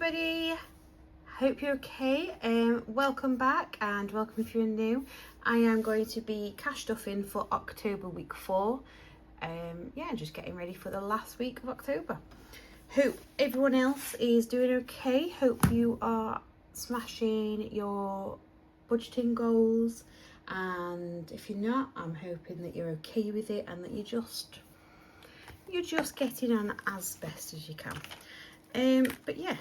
everybody, hope you're okay. Welcome back, and welcome if you're new. I am going to be cash stuffing for October week 4. Yeah, just getting ready for the last week of October. Hope everyone else is doing okay. Hope you are smashing your budgeting goals, and if you're not, I'm hoping that you're okay with it and that you're just getting on as best as you can. But yeah,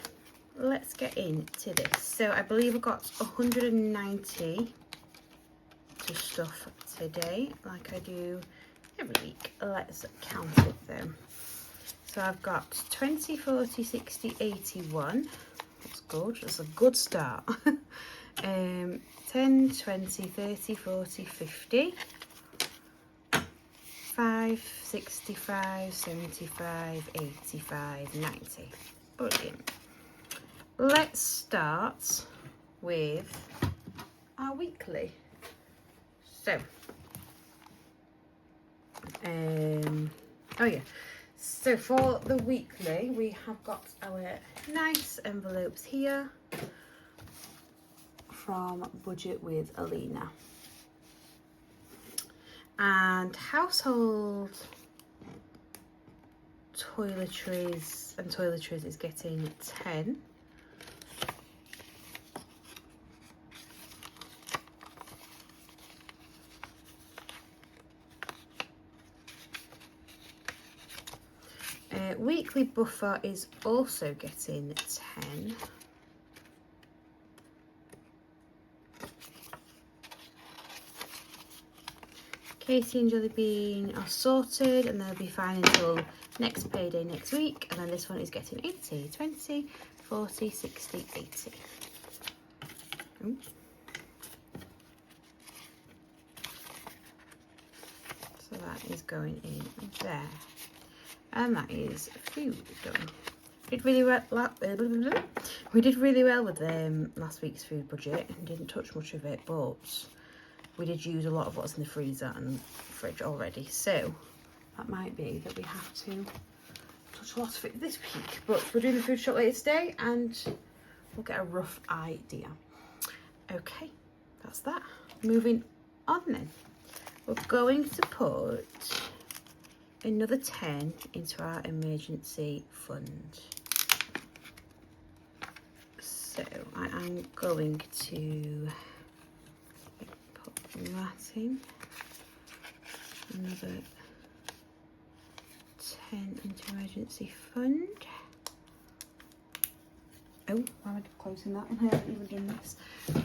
let's get into this. So I believe I've got 190 to stuff today, like I do every week. Let's count it then. So I've got 20, 40, 60, 81. That's good. That's a good start. 10, 20, 30, 40, 50. 5, 65, 75, 85, 90. Brilliant. Let's start with our weekly. So, oh yeah. So for the weekly, we have got our nice envelopes here from Budget with Alina. And household toiletries is getting 10. Weekly buffer is also getting 10. Katie and Jelly Bean are sorted, and they'll be fine until next payday next week. And then this one is getting 80, 20, 40, 60, 80. Ooh. So that is going in there. And that is food done. We did really well with last week's food budget. Didn't touch much of it, but we did use a lot of what's in the freezer and fridge already. So that might be that we have to touch a lot of it this week. But we're doing the food shop later today, and we'll get a rough idea. Okay, that's that. Moving on then. We're going to put another 10 into our emergency fund. So I am going to put that in. Another 10 into emergency fund. Oh, why am I closing that? I haven't even done this. Let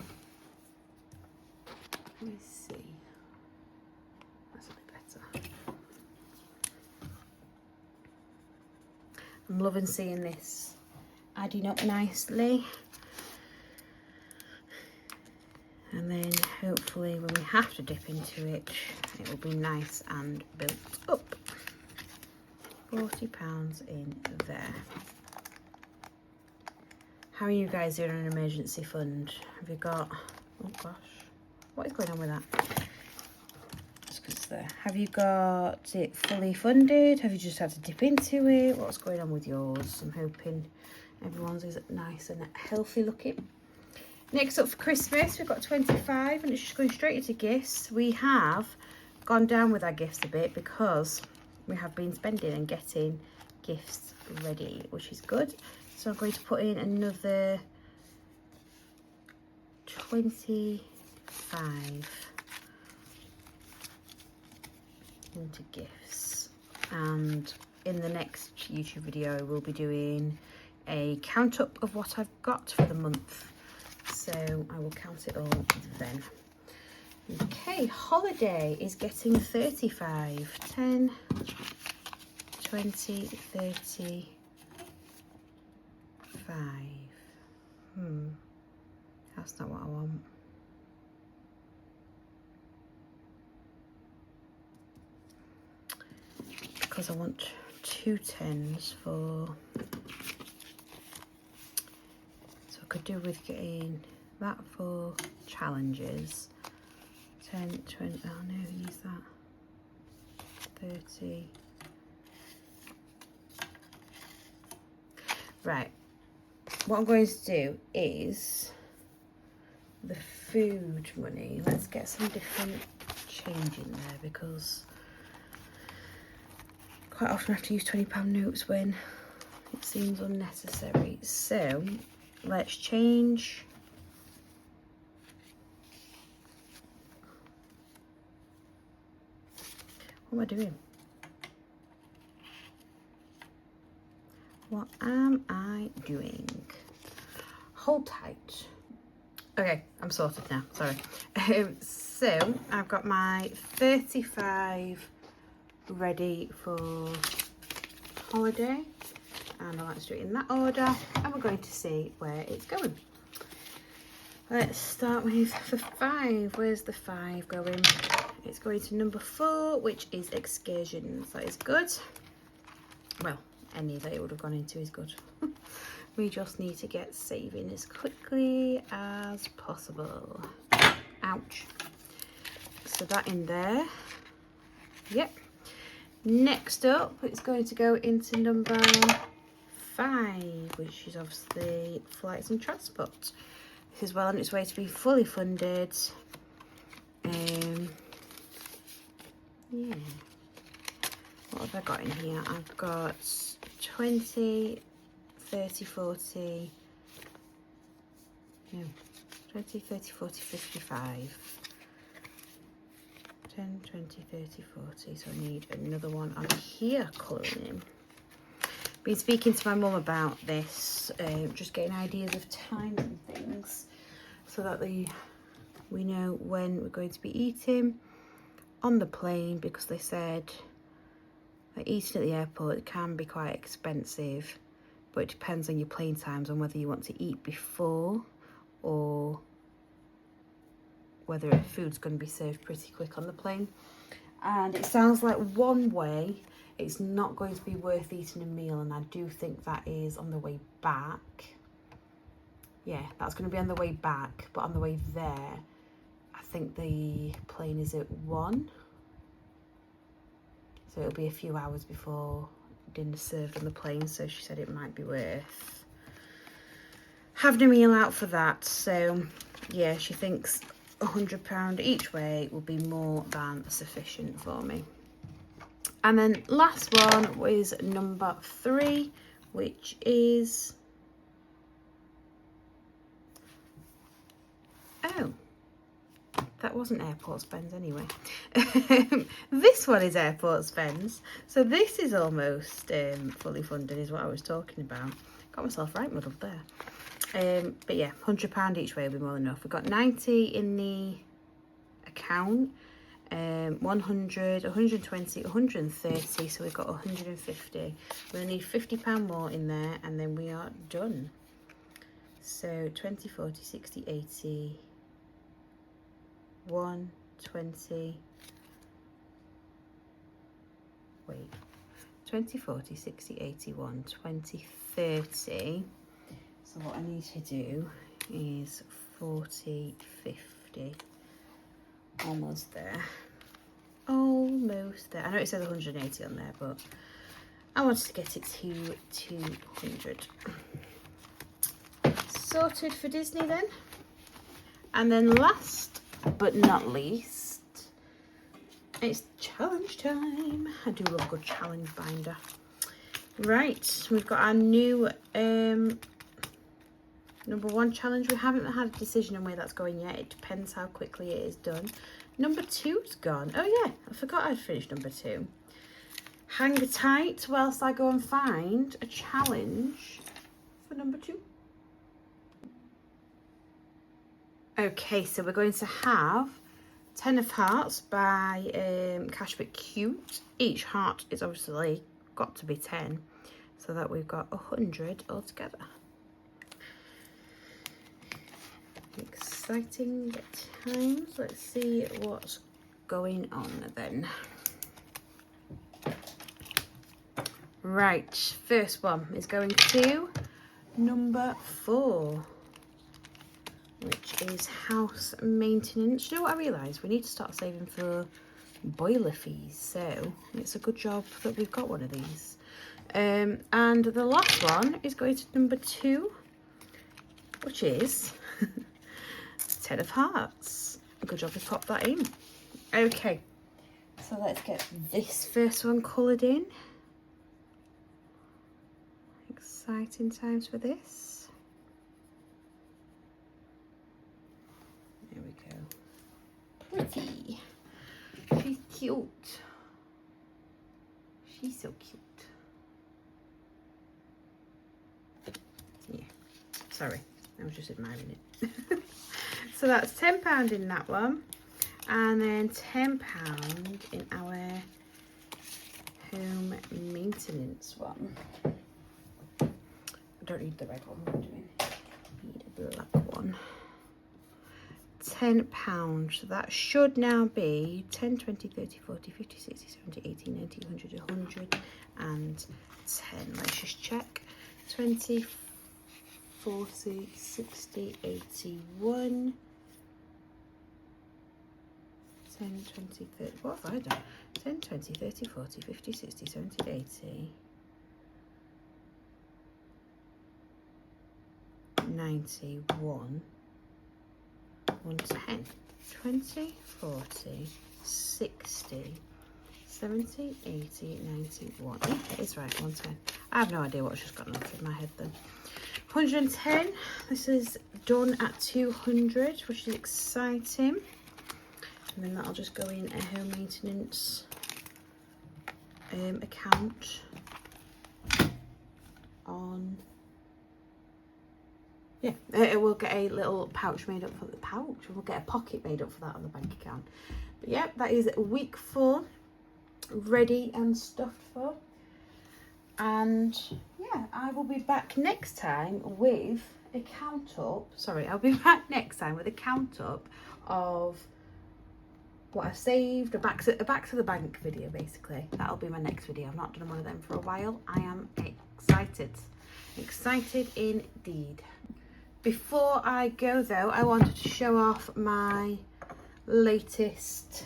me see. That's a bit better. I'm loving seeing this adding up nicely. And then hopefully when we have to dip into it, it will be nice and built up. £40 in there. How are you guys doing on an emergency fund? Have you got, oh gosh, what is going on with that? There. Have you got it fully funded? Have you just had to dip into it? What's going on with yours? I'm hoping everyone's is nice and healthy looking. Next up for Christmas, we've got 25, and it's just going straight into gifts. We have gone down with our gifts a bit because we have been spending and getting gifts ready, which is good. So I'm going to put in another 25 into gifts, and in the next YouTube video we'll be doing a count up of what I've got for the month, so I will count it all then. Okay, holiday is getting 35, 10, 20, 30, 5. That's not what I want. Because I want 2 10s for, so I could do with getting that for challenges. 10, 20, oh no, use that. 30. Right, what I'm going to do is the food money. Let's get some different change in there, because quite often I have to use £20 notes when it seems unnecessary. So let's change. What am I doing? What am I doing? Hold tight. Okay, I'm sorted now, sorry. So I've got my 35 ready for holiday, and I like to do it in that order, and we're going to see where it's going. Let's start with the 5. Where's the 5 going? It's going to number 4, which is excursions. That is good. Well, any that it would have gone into is good. We just need to get saving as quickly as possible. Ouch. So that in there. Yep. Next up, it's going to go into number 5, which is obviously flights and transport. This is well on its way to be fully funded. Yeah. What have I got in here? I've got 20, 30, 40. No, 20, 30, 40, 55. 10, 20, 30, 40. So I need another one on here colouring in. Been speaking to my mum about this, just getting ideas of times and things, so that we know when we're going to be eating on the plane, because they said that eating at the airport, it can be quite expensive, but it depends on your plane times, on whether you want to eat before or whether food's going to be served pretty quick on the plane. And it sounds like one way it's not going to be worth eating a meal, and I do think that is on the way back. Yeah, that's going to be on the way back, but on the way there, I think the plane is at 1. So it'll be a few hours before dinner's served on the plane, so she said it might be worth having a meal out for that. So yeah, she thinks £100 each way will be more than sufficient for me. And then last one was number 3, which is, oh, that wasn't airport spends anyway. This one is airport spends. So this is almost fully funded, is what I was talking about. Got myself right muddled there. But yeah, £100 each way will be more than enough. We've got 90 in the account, 100, 120, 130, so we've got 150. We'll need £50 more in there, and then we are done. So 20, 40, 60, 80, 1, 20, wait, 20, 40, 60, 80, 1, 20, 30. So what I need to do is 40, 50. Almost there. Almost there. I know it says 180 on there, but I wanted to get it to 200. Sorted for Disney then. And then last but not least, it's challenge time. I do love a good challenge binder. Right, we've got our new number 1 challenge. We haven't had a decision on where that's going yet. It depends how quickly it is done. Number 2's gone. Oh yeah, I forgot I'd finished number 2. Hang tight whilst I go and find a challenge for number 2. Okay, so we're going to have 10 of Hearts by Cashback Cute. Each heart is obviously got to be 10, so that we've got 100 altogether. Exciting times. Let's see what's going on then. Right, first one is going to number 4, which is house maintenance. You know what I realised? We need to start saving for boiler fees, so it's a good job that we've got one of these. And the last one is going to number 2, which is 10 of hearts. Good job we popped that in. Okay, so let's get this first one coloured in. Exciting times for this. There we go. Pretty. She's cute. She's so cute. Yeah, sorry, I was just admiring it. So that's £10 in that one, and then £10 in our home maintenance one. I don't need the red one, what am I doing? I need a black one. £10, so that should now be 10, 20, 30, 40, 50, 60, 70, 80, 90, 100, 110. Let's just check. 20, 40, 60, 81, 10, 20, 30, what have I done? 10, 20, 30, 40, 50, 60, 70, 80, 91, 110, 20, 40, 60, 70, 80, 91. Yeah, it is right, 110. I have no idea what's just gotten off in my head then. 110. This is done at 200, which is exciting. And then that'll just go in a home maintenance account on. Yeah, it will get a little pouch made up for the pouch. We'll get a pocket made up for that on the bank account. But yeah, that is week 4 ready and stuffed for. And yeah, I will be back next time with a count up. Sorry, I'll be back next time with a count up of what I saved, a back to the bank video basically. That'll be my next video. I've not done one of them for a while. I am excited indeed. Before I go though, I wanted to show off my latest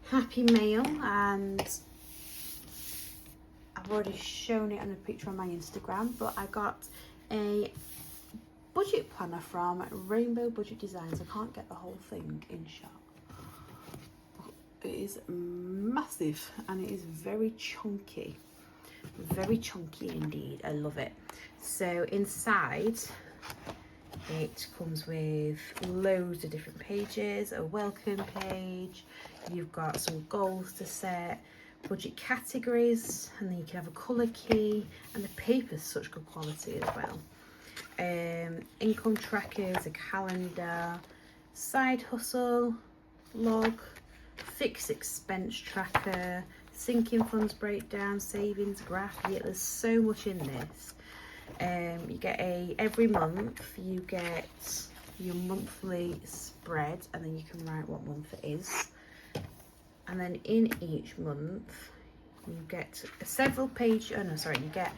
Happy Mail, and I've already shown it on a picture on my Instagram, but I got a budget planner from Rainbow Budget Designs. I can't get the whole thing in shot. It is massive and it is very chunky indeed. I love it. So inside it comes with loads of different pages, a welcome page, you've got some goals to set, budget categories, and then you can have a colour key, and the paper's such good quality as well. Income trackers, a calendar, side hustle log, fixed expense tracker, sinking funds breakdown, savings graph. Yeah, there's so much in this. You get every month you get your monthly spread, and then you can write what month it is, and then in each month you get you get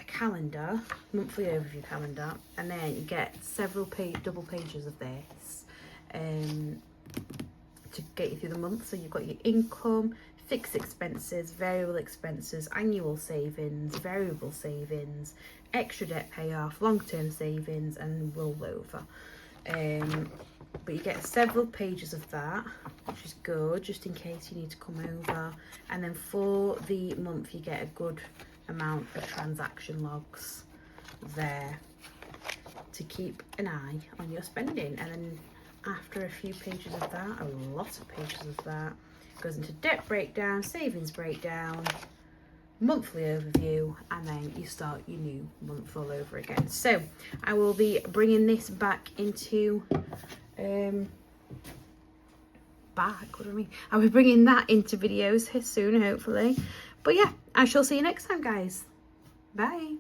a calendar, monthly overview calendar, and then you get several double pages of this to get you through the month. So you've got your income, fixed expenses, variable expenses, annual savings, variable savings, extra debt payoff, long-term savings, and rollover. But you get several pages of that, which is good, just in case you need to come over. And then for the month you get a good amount of transaction logs there to keep an eye on your spending. And then after a few pages of that, a lot of pages of that, goes into debt breakdown, savings breakdown, monthly overview, and then you start your new month all over again. So I will be bringing this back into I'll be bringing that into videos soon, hopefully. But yeah, I shall see you next time, guys. Bye.